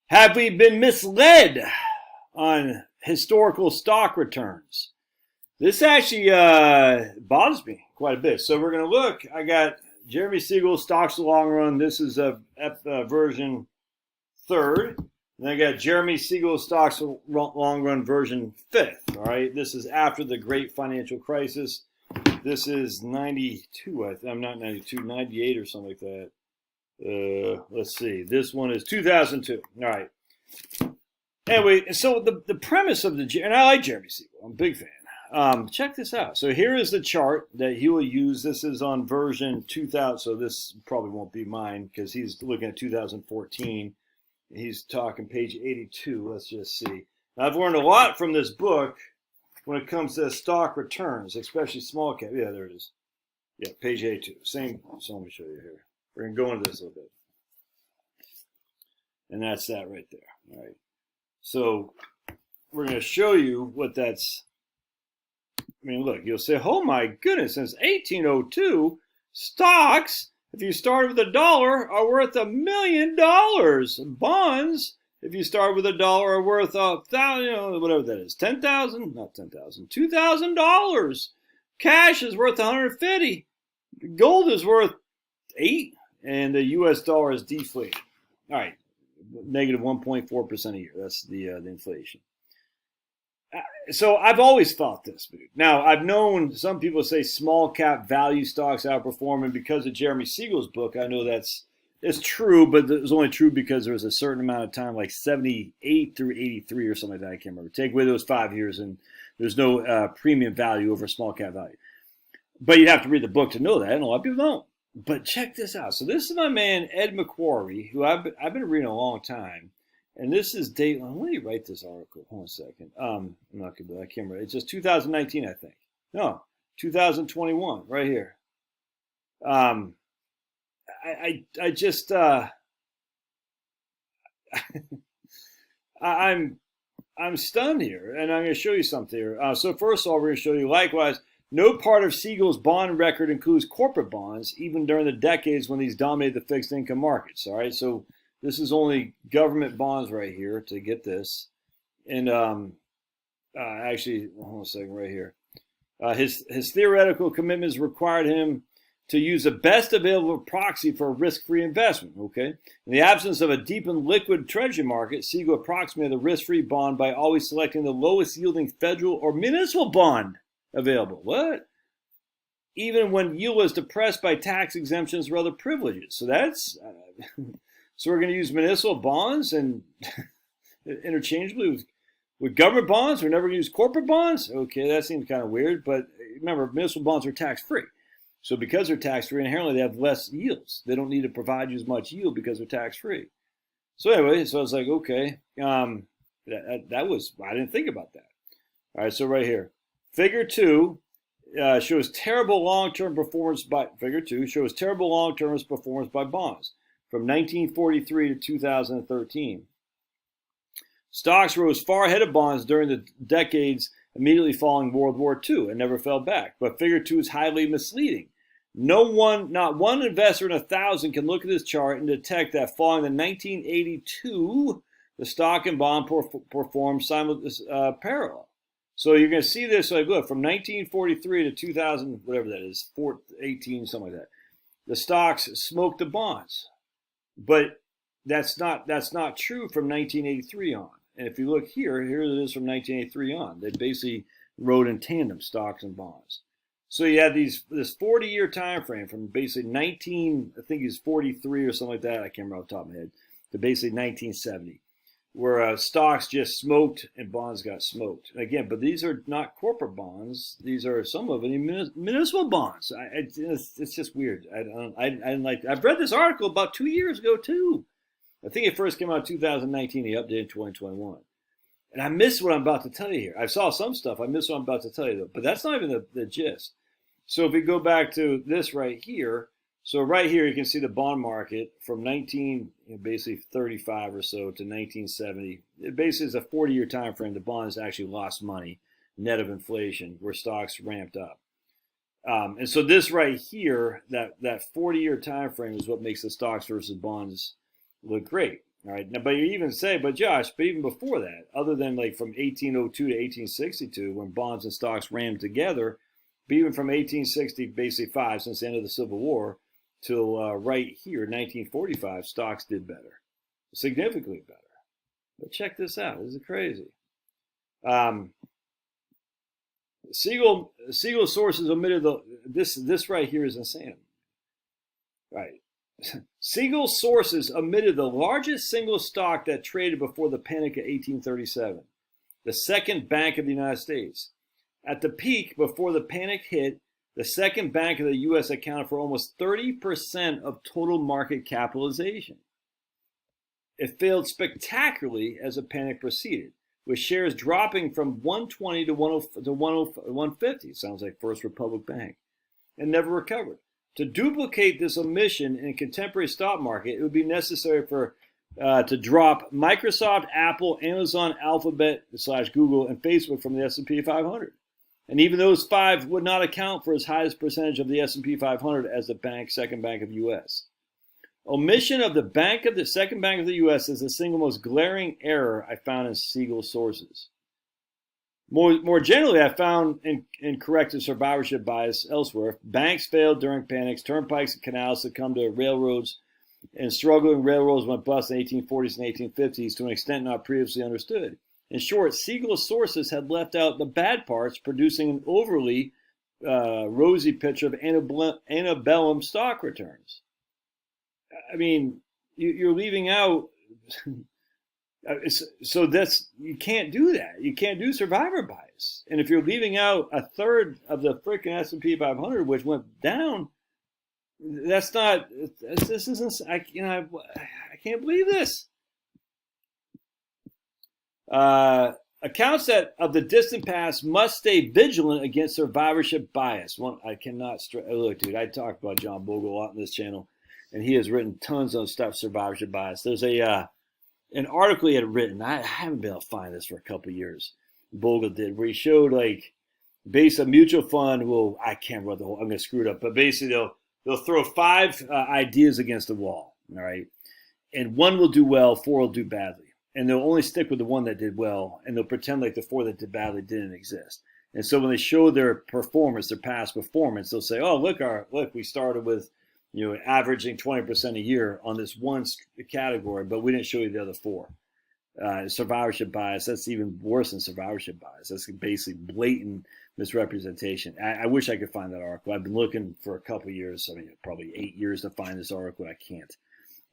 Have we been misled on historical stock returns? This actually bothers me quite a bit. So we're going to look. I got Jeremy Siegel's Stocks the Long Run. This is a version 3rd. And I got Jeremy Siegel's Stocks Long Run version 5th. All right. This is after the great financial crisis. This is 92. I'm not 92, 98 or something like that. Let's see. This one is 2002. All right. Anyway, so the premise of and I like Jeremy Siegel. I'm a big fan. Check this out. So here is the chart that he will use. This is on version 2000. So this probably won't be mine because he's looking at 2014. He's talking page 82. Let's just see. Now, I've learned a lot from this book when it comes to stock returns, especially small cap. Yeah, there it is. Yeah, page 82. Same. So let me show you here. We're going to go into this a little bit. And that's that right there. All right. So we're going to show you what that's. I mean, look, you'll say, oh my goodness, since 1802, stocks, if you start with $1, are worth $1 million. Bonds, if you start with $1, are worth $1,000, whatever that is, $10,000, not $10,000, $2,000. Cash is worth $150. Gold is worth $8, and the U.S. dollar is deflated. All right, negative 1.4% a year. That's the inflation. So I've always thought this. Now, I've known some people say small cap value stocks outperform, and because of Jeremy Siegel's book, I know it's true, but it's only true because there was a certain amount of time, like 78 through 83 or something like that. I can't remember. Take away those 5 years, and there's no premium value over small cap value. But you have to read the book to know that, and a lot of people don't. But check this out. So this is my man, Ed McQuarrie, who I've been reading a long time. And this is Dateline. When did he write this article? Hold on a second. I'm not gonna. I can't remember. It's just 2019, I think. No, 2021, right here. I just I'm stunned here, and I'm going to show you something here. So first of all, we're going to show you likewise. No part of Siegel's bond record includes corporate bonds, even during the decades when these dominated the fixed income markets. All right, so. This is only government bonds right here to get this. And actually, hold on a second right here. His theoretical commitments required him to use the best available proxy for a risk-free investment. Okay. In the absence of a deep and liquid treasury market, Siegel approximated the risk-free bond by always selecting the lowest yielding federal or municipal bond available. What? Even when yield was depressed by tax exemptions or other privileges. So that's... So we're going to use municipal bonds and interchangeably with government bonds. We're never going to use corporate bonds. Okay, that seems kind of weird. But remember, municipal bonds are tax-free. So because they're tax-free, inherently they have less yields. They don't need to provide you as much yield because they're tax-free. So anyway, so I was like, okay, that was, I didn't think about that. All right, so right here, Figure 2 shows terrible long-term performance by, Figure 2 shows terrible long-term performance by bonds. From 1943 to 2013. Stocks rose far ahead of bonds during the decades immediately following World War II and never fell back. But Figure 2 is highly misleading. Not one investor in 1,000 can look at this chart and detect that following the 1982, the stock and bond performed parallel. So you're going to see this, like, look, from 1943 to 2000, whatever that is, 18, something like that. The stocks smoked the bonds. But that's not true from 1983 on. And if you look here it is from 1983 on. They basically rode in tandem, stocks and bonds. So you have this 40-year time frame from basically I think it's 43 or something like that. I can't remember off the top of my head. To basically 1970, where stocks just smoked and bonds got smoked. Again, but these are not corporate bonds. These are some of them municipal bonds. It's just weird. I didn't like. I've read this article about 2 years ago too. I think it first came out in 2019. He updated in 2021, and I missed what I'm about to tell you here. I saw some stuff. I missed what I'm about to tell you though. But that's not even the gist. So if we go back to this right here. So right here, you can see the bond market from basically 35 or so to 1970. It basically is a 40-year time frame. The bonds actually lost money, net of inflation, where stocks ramped up. And so this right here, that 40-year time frame is what makes the stocks versus bonds look great. All right. Now, but you even say, but Josh, but even before that, other than like from 1802 to 1862, when bonds and stocks ran together, but even from 1860, basically five, since the end of the Civil War, till right here, 1945, stocks did better, significantly better. But check this out. This is crazy. Siegel sources omitted this right here is insane. Right. Siegel sources omitted the largest single stock that traded before the Panic of 1837, the Second Bank of the United States. At the peak, before the panic hit, the Second Bank of the U.S. accounted for almost 30% of total market capitalization. It failed spectacularly as the panic proceeded, with shares dropping from 120 to 150, sounds like First Republic Bank, and never recovered. To duplicate this omission in a contemporary stock market, it would be necessary to drop Microsoft, Apple, Amazon, Alphabet / Google, and Facebook from the S&P 500. And even those five would not account for as high as percentage of the S&P 500 as the Second Bank of the U.S. Omission of the Second Bank of the U.S. is the single most glaring error I found in Siegel sources. More generally, I found incorrect survivorship bias elsewhere. Banks failed during panics, turnpikes and canals succumbed to railroads, and struggling railroads went bust in the 1840s and 1850s to an extent not previously understood. In short, Siegel's sources had left out the bad parts, producing an overly rosy picture of antebellum stock returns. I mean, you're leaving out. So you can't do that. You can't do survivor bias. And if you're leaving out a third of the freaking S&P 500, which went down, that's not. This isn't. I can't believe this. Accounts of the distant past must stay vigilant against survivorship bias. I cannot look, dude. I talked about John Bogle a lot on this channel, and he has written tons of stuff survivorship bias. There's an article he had written. I haven't been able to find this for a couple of years. Bogle did, where he showed like based on mutual fund. Well, I can't remember the whole. I'm going to screw it up, but basically they'll throw five ideas against the wall. All right, and one will do well, four will do badly. And they'll only stick with the one that did well, and they'll pretend like the four that did badly didn't exist. And so when they show their performance, their past performance, they'll say, "Oh, look, we started with, averaging 20% a year on this one category, but we didn't show you the other four." Survivorship bias, that's even worse than survivorship bias. That's basically blatant misrepresentation. I wish I could find that article. I've been looking for a couple of years, probably 8 years to find this article. I can't.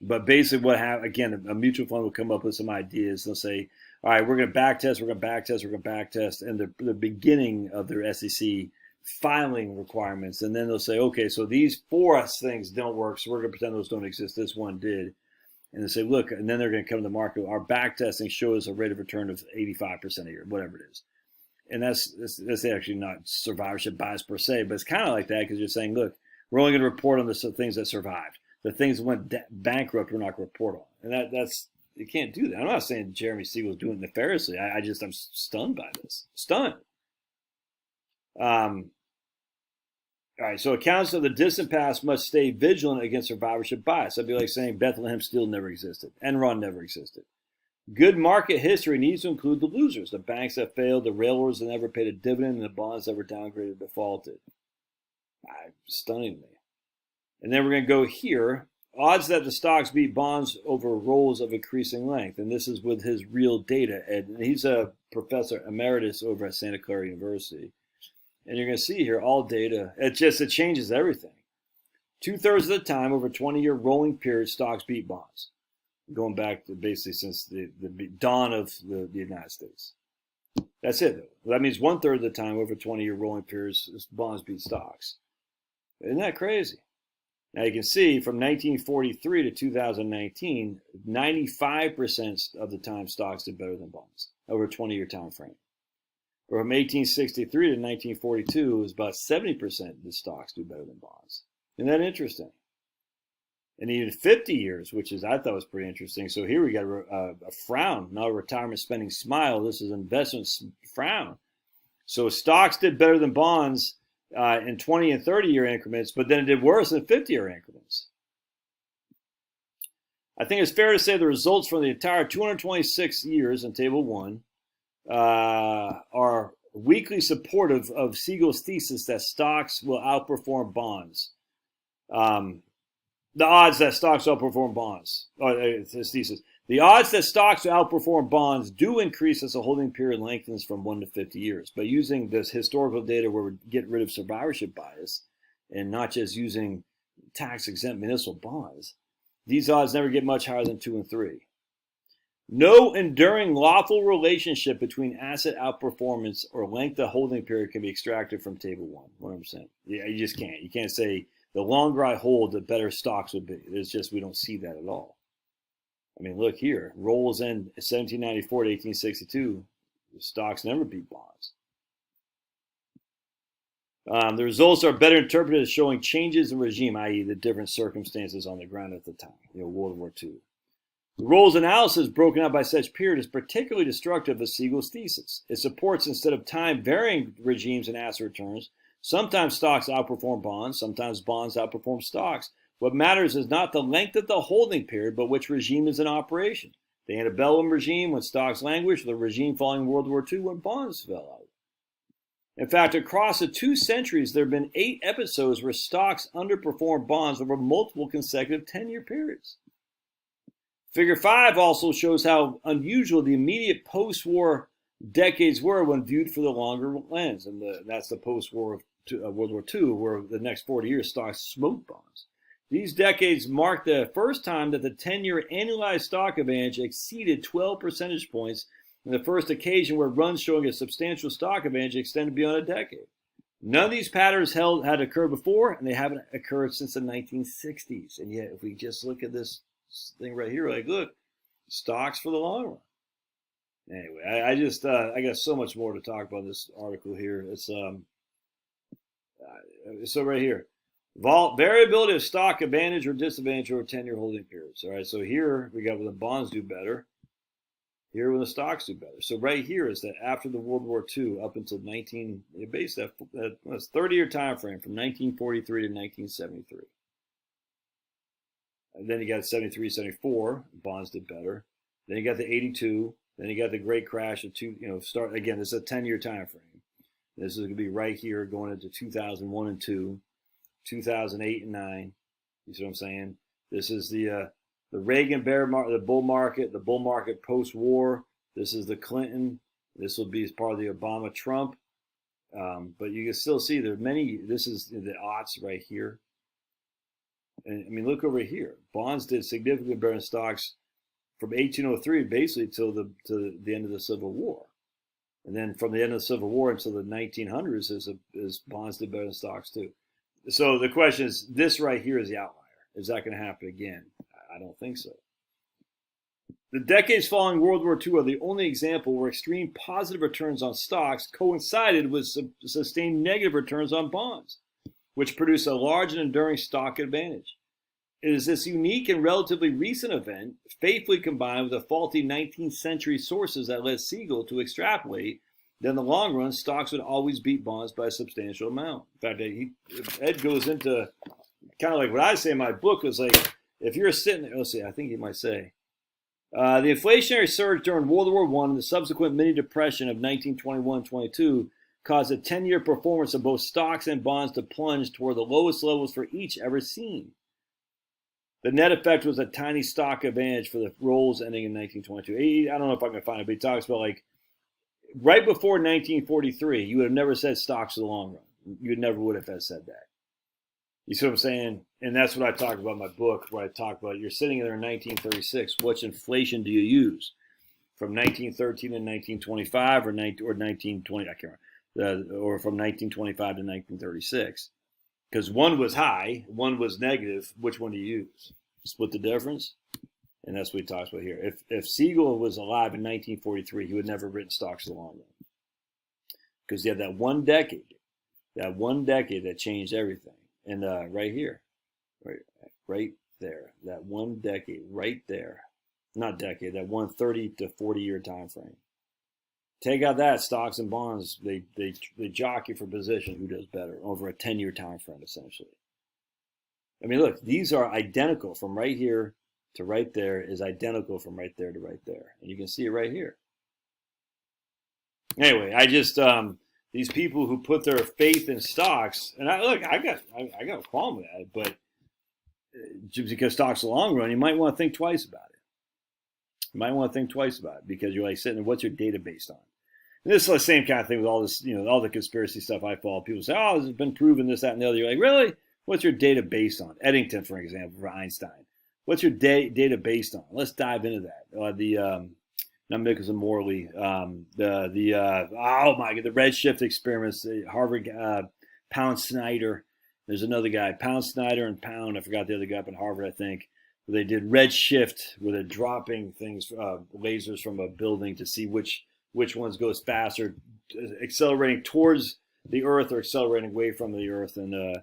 But basically what happened, again, a mutual fund will come up with some ideas. They'll say, all right, we're going to backtest, and the beginning of their SEC filing requirements. And then they'll say, okay, so these four things don't work, so we're going to pretend those don't exist. This one did. And they say, look, and then they're going to come to the market. Our backtesting shows a rate of return of 85% a year, whatever it is. And that's actually not survivorship bias per se, but it's kind of like that because you're saying, look, we're only going to report on the things that survived. The things that went bankrupt, we're not going to report on. And that's you can't do that. I'm not saying Jeremy Siegel's doing it nefariously. I'm stunned by this. Stunned. All right, so accounts of the distant past must stay vigilant against survivorship bias. That'd be like saying Bethlehem Steel never existed. Enron never existed. Good market history needs to include the losers, the banks that failed, the railroads that never paid a dividend, and the bonds that were downgraded, defaulted. Stunningly. And then we're going to go here. Odds that the stocks beat bonds over rolls of increasing length. And this is with his real data. And he's a professor emeritus over at Santa Clara University. And you're going to see here all data. It changes everything. 2/3 of the time, over a 20-year rolling period, stocks beat bonds. Going back to basically since the dawn of the United States. That's it, though. That means 1/3 of the time, over 20-year rolling periods, bonds beat stocks. Isn't that crazy? Now you can see from 1943 to 2019, 95% of the time stocks did better than bonds over a 20-year time frame. Or from 1863 to 1942, it was about 70% of the stocks do better than bonds. Isn't that interesting? And even 50 years, which I thought was pretty interesting. So here we got a frown, not a retirement spending smile. This is an investment frown. So stocks did better than bonds in 20 and 30-year increments, but then it did worse in 50-year increments. I think it's fair to say the results from the entire 226 years in Table 1 are weakly supportive of Siegel's thesis that stocks will outperform bonds. The odds that stocks outperform bonds, his thesis. The odds that stocks outperform bonds do increase as the holding period lengthens from 1 to 50 years. But using this historical data where we get rid of survivorship bias and not just using tax-exempt municipal bonds, these odds never get much higher than 2 and 3. No enduring lawful relationship between asset outperformance or length of holding period can be extracted from Table 1, 100%. Yeah, you just can't. You can't say the longer I hold, the better stocks would be. It's just we don't see that at all. I mean, look here. Rolls in 1794 to 1862. Stocks never beat bonds. The results are better interpreted as showing changes in regime, i.e. the different circumstances on the ground at the time, World War II. The Rolls analysis broken out by such period is particularly destructive of Siegel's thesis. It supports instead of time-varying regimes and asset returns, sometimes stocks outperform bonds, sometimes bonds outperform stocks. What matters is not the length of the holding period, but which regime is in operation. The antebellum regime when stocks languished, the regime following World War II when bonds fell out. In fact, across the 2 centuries, there have been 8 episodes where stocks underperformed bonds over multiple consecutive 10-year periods. Figure 5 also shows how unusual the immediate post-war decades were when viewed through the longer lens. And that's the post-war World War II, where the next 40 years stocks smoked bonds. These decades marked the first time that the 10-year annualized stock advantage exceeded 12 percentage points, and the first occasion where runs showing a substantial stock advantage extended beyond a decade. None of these patterns had occurred before, and they haven't occurred since the 1960s. And yet, if we just look at this thing right here, like, look, stocks for the long run. Anyway, I got so much more to talk about in this article here. It's so right here. Variability of stock advantage or disadvantage over 10-year holding periods. All right, so here we got when the bonds do better. Here when the stocks do better. So right here is that after the World War II, up until based that 30-year time frame from 1943 to 1973. And then you got 73, 74, bonds did better. Then you got the 82. Then you got the great crash of start again. This is a 10-year time frame. This is going to be right here going into 2001 and 2. 2008 and 9, you see what I'm saying? This is the Reagan bear market, the bull market post-war. This is the Clinton. This will be as part of the Obama-Trump. But you can still see there are many. This is the aughts right here. And I mean, look over here. Bonds did significantly better than stocks from 1803 basically till the end of the Civil War. And then from the end of the Civil War until the 1900s, is bonds did better than stocks too. So the question is, this right here is the outlier. Is that going to happen again? I don't think so. The decades following World War II are the only example where extreme positive returns on stocks coincided with sustained negative returns on bonds, which produce a large and enduring stock advantage. It is this unique and relatively recent event, faithfully combined with the faulty 19th century sources that led Siegel to extrapolate that in the long run, stocks would always beat bonds by a substantial amount. In fact, Ed goes into kind of like what I say in my book is like, if you're sitting there, let's see, I think he might say, the inflationary surge during World War I and the subsequent mini depression of 1921-22 caused the 10-year performance of both stocks and bonds to plunge toward the lowest levels for each ever seen. The net effect was a tiny stock advantage for the rolls ending in 1922. I don't know if I can find it, but he talks about like right before 1943, you would have never said stocks for the long run. You never would have said that. You see what I'm saying? And that's what I talk about in my book, where I talk about you're sitting there in 1936. Which inflation do you use? From 1913 to 1925 or 1920, I can't remember, or from 1925 to 1936. Because one was high, one was negative. Which one do you use? Split the difference? And that's what he talks about here. If Siegel was alive in 1943, he would never have written stocks for the long run. Because he had that one decade that changed everything. And right here, right there, that one decade, right there, not decade, that 30 to 40 year time frame. Take out that, stocks and bonds, they jockey for position who does better over a 10-year time frame, essentially. I mean, look, these are identical from right here to right there is identical from right there to right there. And you can see it right here. Anyway, I just these people who put their faith in stocks, and I got a problem with that, but just because stocks the long run, you might want to think twice about it. You might want to think twice about it because you're like sitting there, what's your data based on? And this is the same kind of thing with all this, all the conspiracy stuff I follow. People say, oh, this has been proven, this, that, and the other. You're like, really? What's your data based on? Eddington, for example, for Einstein. What's your data based on? Let's dive into that. Not Michelson Morley. Oh my God, the redshift experiments. Harvard, Pound Snyder. There's another guy, Pound Snyder and Pound. I forgot the other guy up in Harvard, I think. Where they did redshift, where they're dropping things, lasers from a building to see which ones goes faster, accelerating towards the Earth or accelerating away from the Earth, and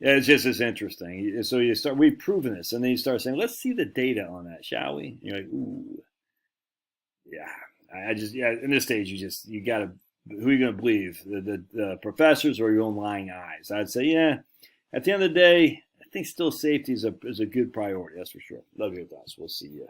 it's just as interesting. So we've proven this, and then you start saying, let's see the data on that, shall we? And you're like, ooh, yeah. In this stage, you gotta, who are you gonna believe, the professors or your own lying eyes? I'd say, yeah. At the end of the day, I think still safety is a good priority. That's for sure. Love your thoughts. We'll see you.